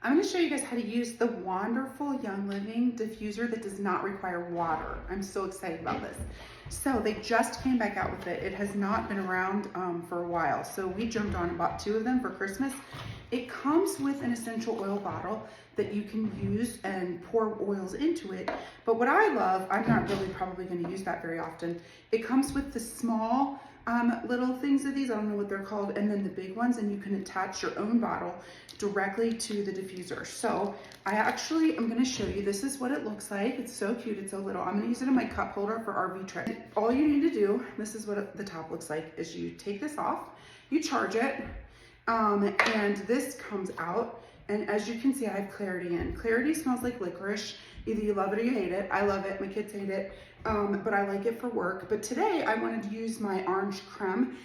I'm going to show you guys how to use the Wanderful Young Living Diffuser that does not require water. I'm so excited about this. So they just came back out with it. It has not been around for a while. So we jumped on and bought 2 of them for Christmas. It comes with an essential oil bottle that you can use and pour oils into it. But what I love, I'm not really probably going to use that very often. It comes with the small little things of these, I don't know what they're called, and then the big ones, and you can attach your own bottle directly to the diffuser. So I actually am going to show you, this is what it looks like. It's so cute, it's so little. I'm going to use it in my cup holder for RV trip. All you need to do, this is what the top looks like, is you take this off, you charge it, and this comes out. And as you can see, I have Clarity in. Clarity smells like licorice. Either you love it or you hate it. I love it, my kids hate it, but I like it for work. But today I wanted to use my orange creme.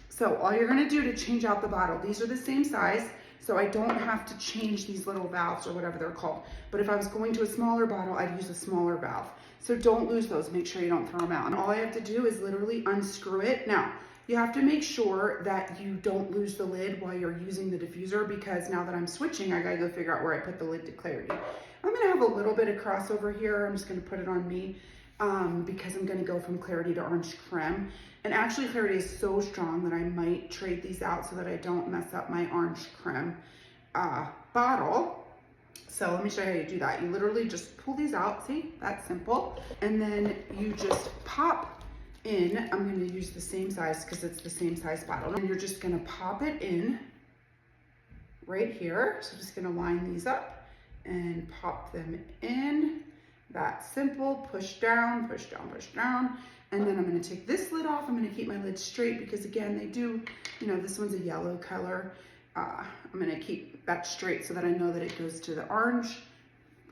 So all you're gonna do to change out the bottle, these are the same size, so I don't have to change these little valves or whatever they're called. But if I was going to a smaller bottle, I'd use a smaller valve. So don't lose those, make sure you don't throw them out. And all I have to do is literally unscrew it. Now, you have to make sure that you don't lose the lid while you're using the diffuser, because now that I'm switching, I gotta go figure out where I put the lid to Clarity. I'm gonna have a little bit of crossover here. I'm just gonna put it on me because I'm gonna go from Clarity to orange creme. And actually Clarity is so strong that I might trade these out so that I don't mess up my orange creme bottle. So let me show you how you do that. You literally just pull these out, see, that's simple. And then you just pop in, I'm going to use the same size because it's the same size bottle. And you're just going to pop it in right here. So just going to line these up and pop them in. That's simple. Push down, push down, push down. And then I'm going to take this lid off. I'm going to keep my lid straight because again, they do, you know, this one's a yellow color. I'm going to keep that straight so that I know that it goes to the orange.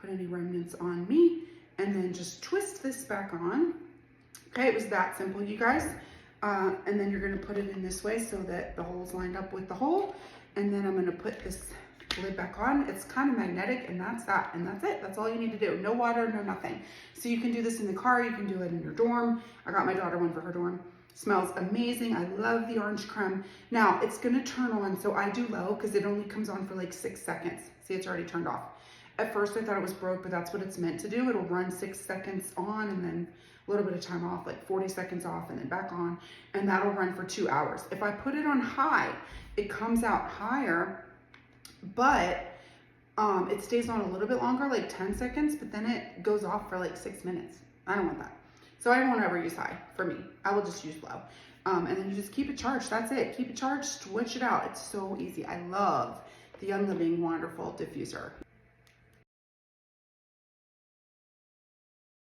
Put any remnants on me and then just twist this back on. Okay, it was that simple, you guys. And then you're gonna put it in this way so that the hole's lined up with the hole. And then I'm gonna put this lid back on. It's kind of magnetic, and that's that. And that's it, that's all you need to do. No water, no nothing. So you can do this in the car, you can do it in your dorm. I got my daughter one for her dorm. Smells amazing, I love the orange creme. Now, it's gonna turn on, so I do low, because it only comes on for like 6 seconds. See, it's already turned off. At first I thought it was broke, but that's what it's meant to do. It'll run 6 seconds on and then a little bit of time off, like 40 seconds off and then back on, and that'll run for 2 hours. If I put it on high, it comes out higher, but it stays on a little bit longer, like 10 seconds, but then it goes off for like 6 minutes. I don't want that. So I won't ever use high for me. I will just use low. And then you just keep it charged, that's it. Keep it charged, switch it out. It's so easy. I love the Young Living Wanderful Diffuser.